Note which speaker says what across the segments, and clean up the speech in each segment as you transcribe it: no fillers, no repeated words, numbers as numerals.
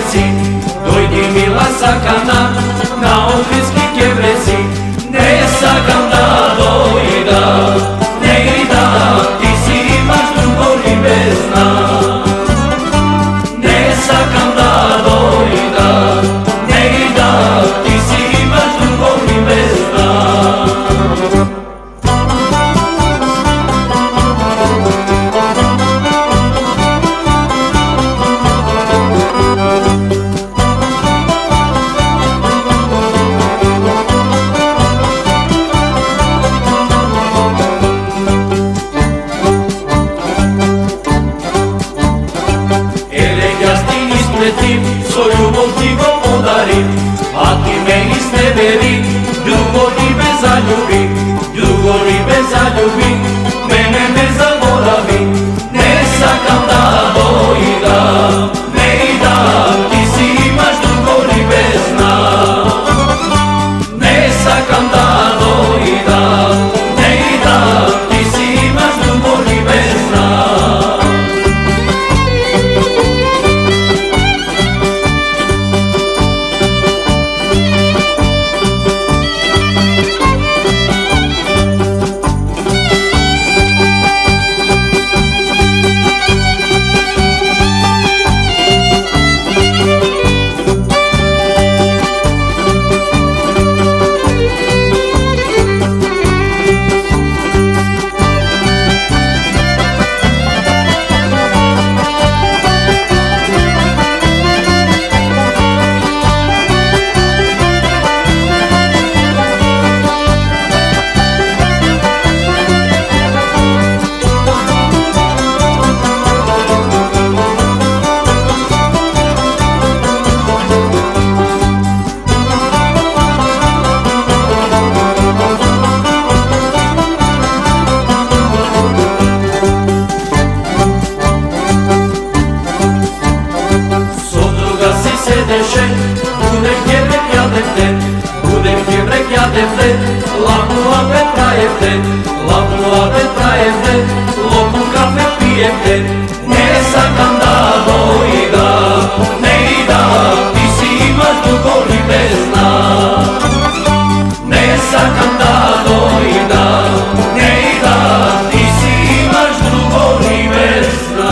Speaker 1: vresi, dojdi mila sakana, na ohridski kevresi, ne sakam da dojda, ne ida, ti si imaš drugo ribe zna. Ne sakam da dojda, ne ida, ti si imaš drugo ribe zna. Svoj ljubov ti go podarim, a ti me izneveri, drugo ribe zaljubi, drugo ribe zaljubi, mene ne zaboravi, ne sakam da dojda, ne ida, ti si imaš drugo ribe zna. Ne sakam da dojda, ne ida, ti si imaš drugo ribe zna. Budem gevrek jadevde, lavnu ape trajevde, lavnu ape trajevde, lopu kafe pijevde, ne sakam da dojda, ne ida, ti si imaš drugo ribe zna. Ne sakam da dojda, ne ida, ti si imaš drugo ribe zna.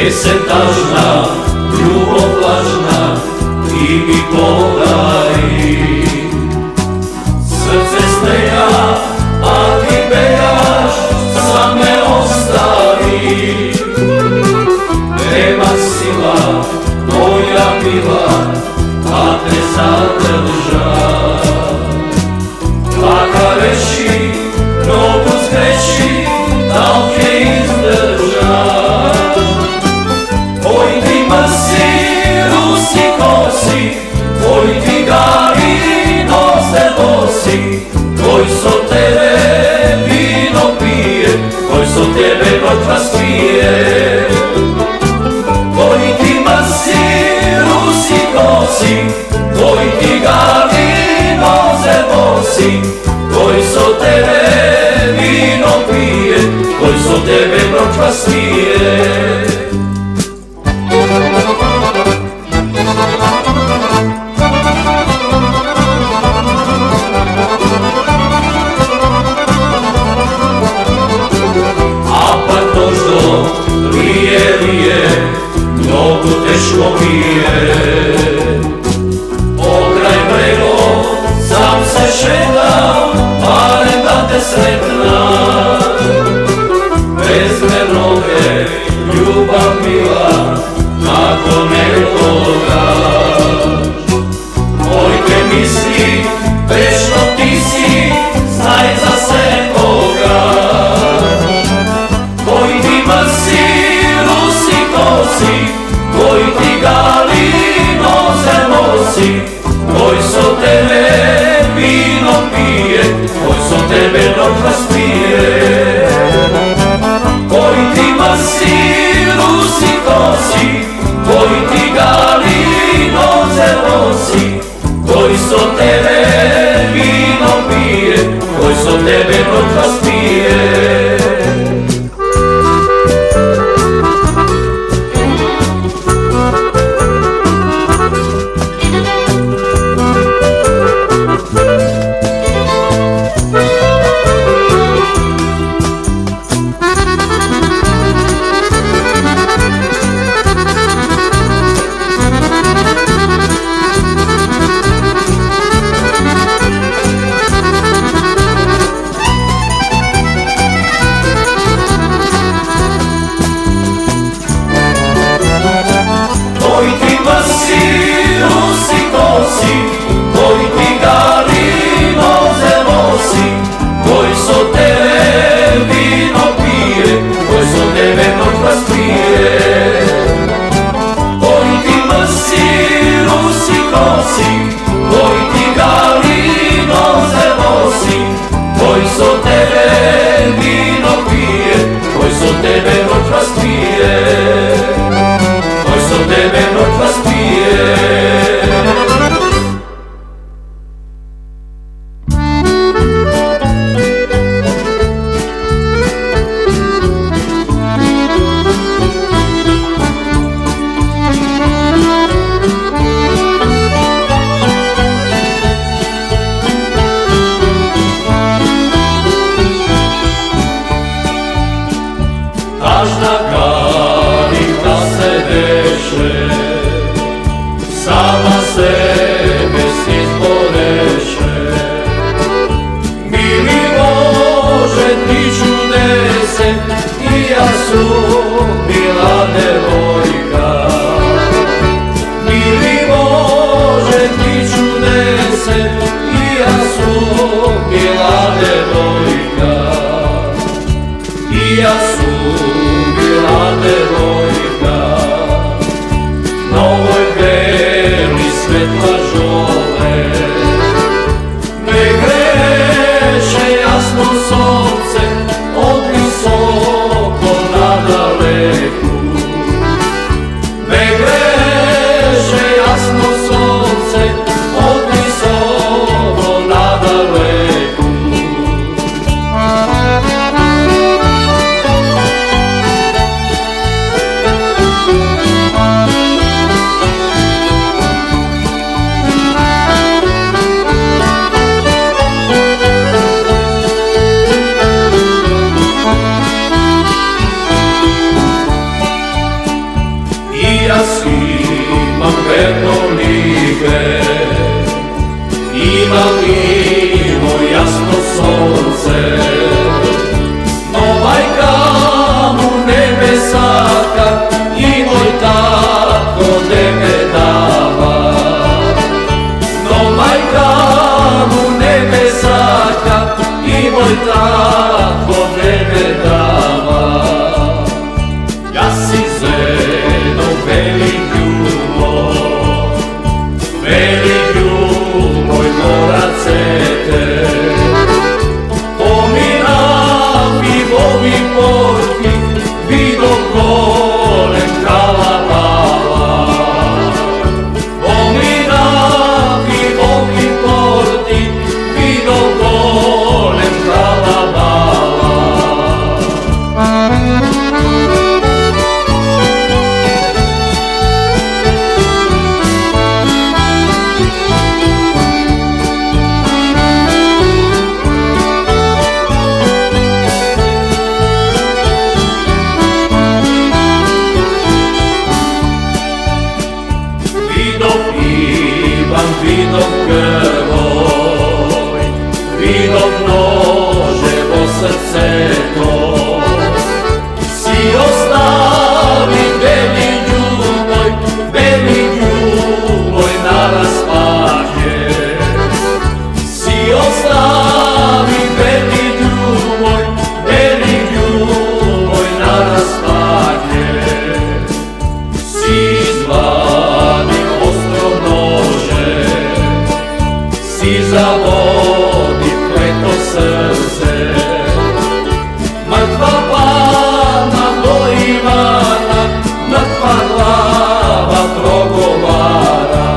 Speaker 1: Jesen tažna, ljubav lažna, ti mi podari. Srce steja, a ti bejaš, sam me ostavi. Nema sila, moja mila, a te zadrža. Plaka reši, nogu skreći, da li će izdrža. Tvoj ti mrsi, rusi kosi, tvoj ti gari, noze bosi, tvoj so tebe vino pije, tvoj so tebe noć raspije. Tvoj ti mrsi, rusi kosi, tvoj ti gari, noze bosi, tvoj so tebe vino pije, tvoj so tebe noć raspije. Mnogo teško mi je, pokraj brego sam se šetam, barem da te sretnam. Bez me noge, ljubav mila, ako ne dogaš. Moj te misli, večno ti si, znaj za sve koga. Tvoj ti mrsi, rusi kosi, tvoj ti gali, noze nosi, tvoj so tebe vino pije, tvoj so tebe noć raspije. Tvoj ti mrsi, rusi kosi, tvoj ti gali, noze nosi, tvoj so tebe vino pije, tvoj so tebe noć raspije. si zvedo veli ljuboj moracete. Pominavi vovi porti, vido golem kalabala. Pominavi vovi porti, vido golem kalabala. Vidov grvoj, vidov noževo srce to. Si ostavi beli ljuboj na raspažnje. Si ostavi beli ljuboj na raspažnje. Si izvadi ostro nože, si zavodi pleto srce. Mrtva pana do Ivana, mrtva glava progovara.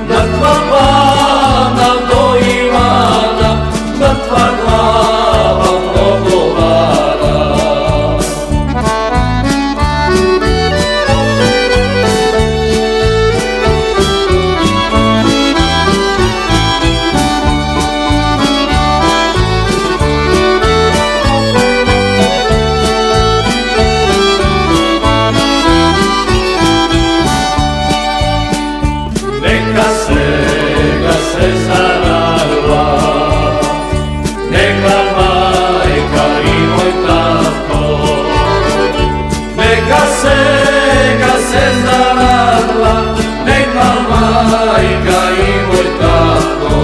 Speaker 1: Mrtva pana do Ivana, mrtva glava progovara. Neka se zaradila, neka majka I moj tato. Neka se zaradila, neka majka I moj tato.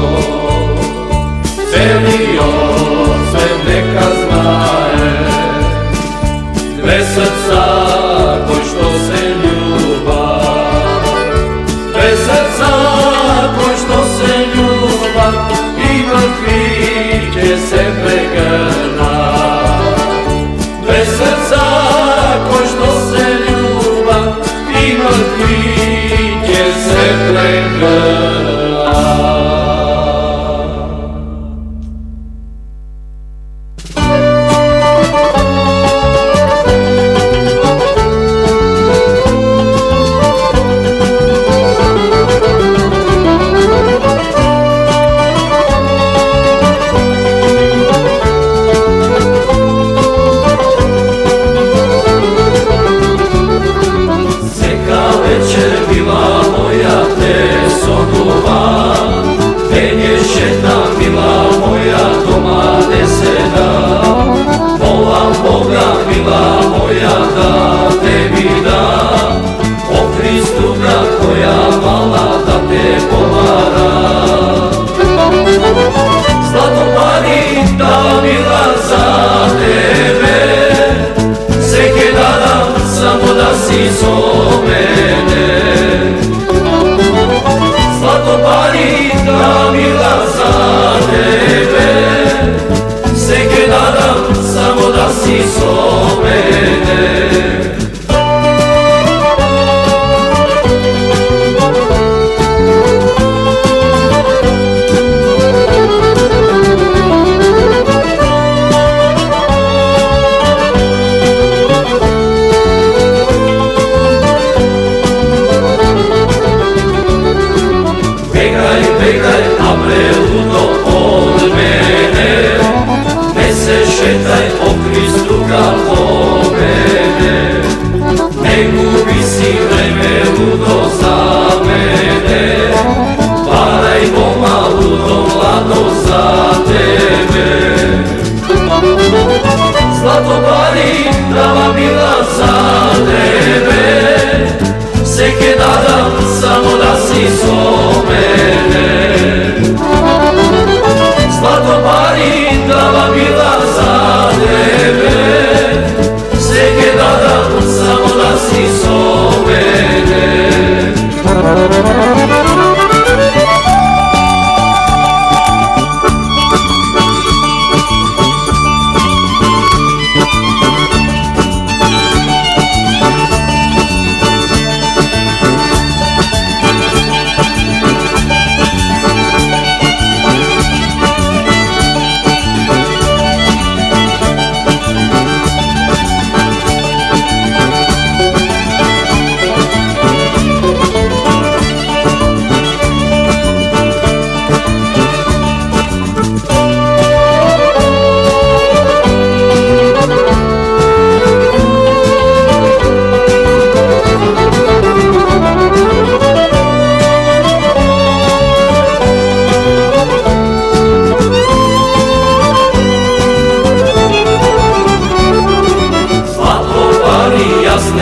Speaker 1: Celi ocet neka znaje, dve srca ko što se ljuba. Dve srca ko što se ljuba I mrtviće se pregrna. Dve srca ko što se ljuba I mrtviće se pregrna.
Speaker 2: Zlata pari, trava bila za tebe, sve je dada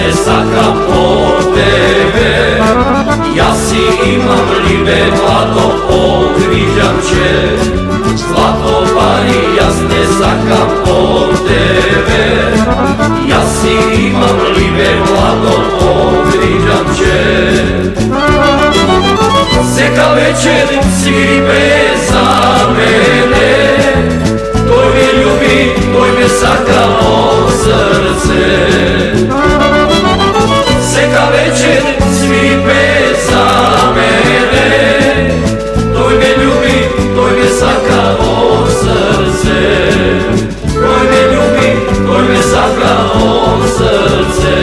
Speaker 1: ne sakam od tebe. Ja si imam libe, mlado okriđam će. Zlato pari, ja ne sakam od tebe. Ja si imam libe, mlado okriđam će. Seka večer svipe za mene, toj me ljubi, toj me sakalo srce. Seka večer svipe za mene, toj me ljubi, toj me sakalo srce. Toj me ljubi, toj me sakalo srce.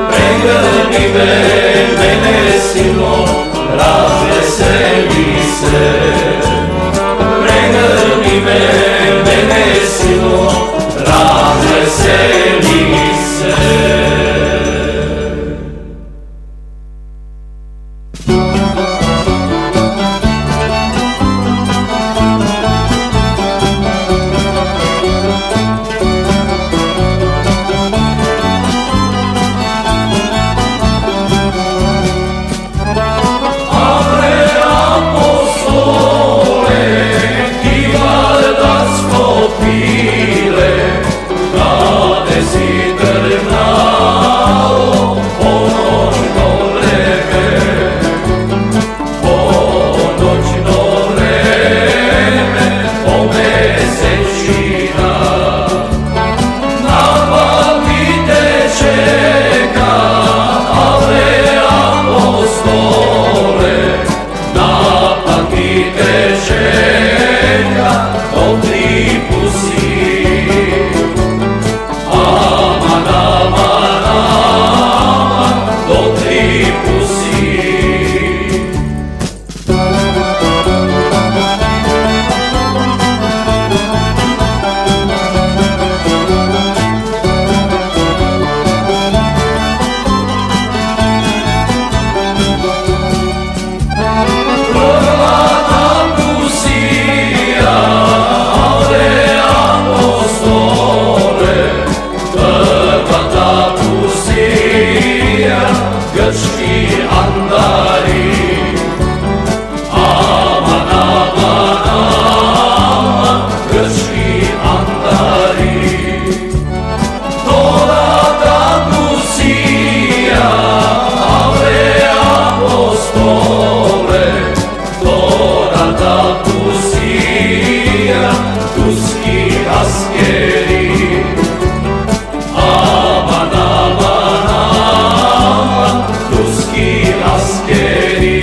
Speaker 2: Pregrni me
Speaker 1: askeri. Aman aman aman ruski askeri.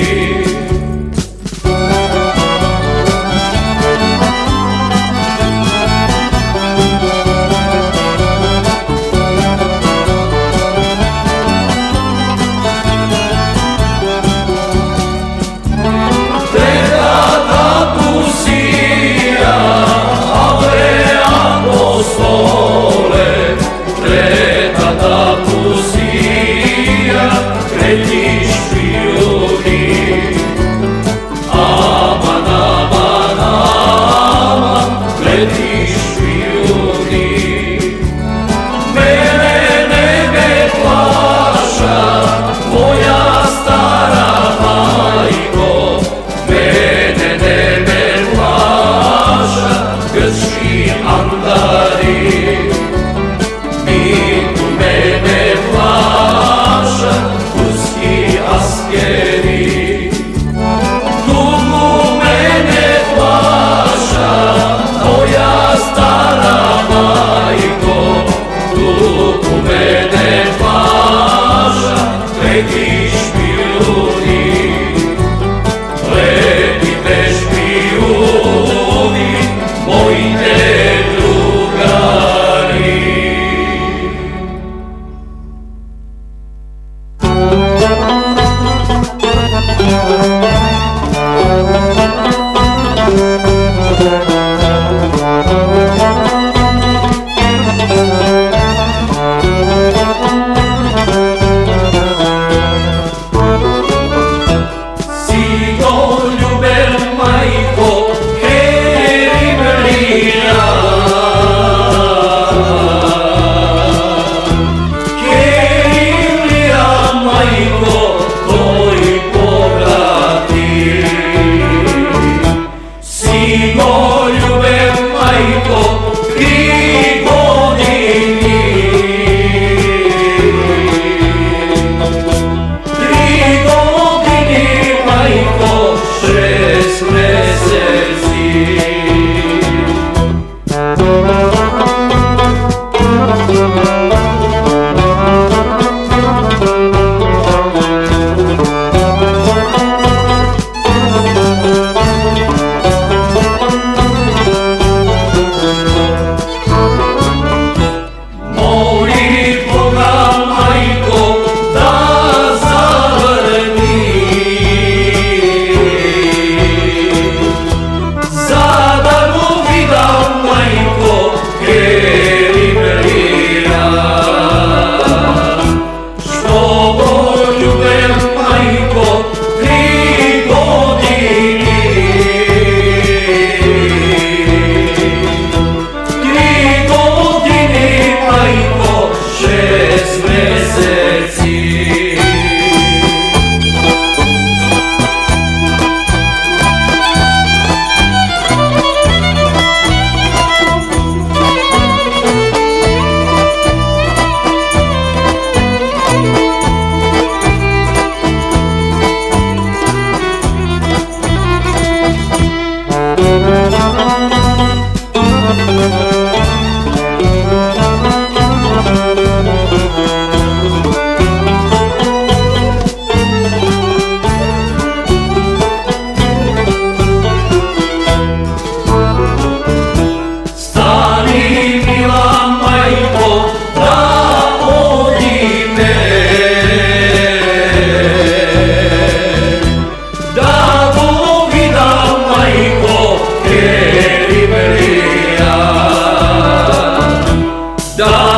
Speaker 2: Da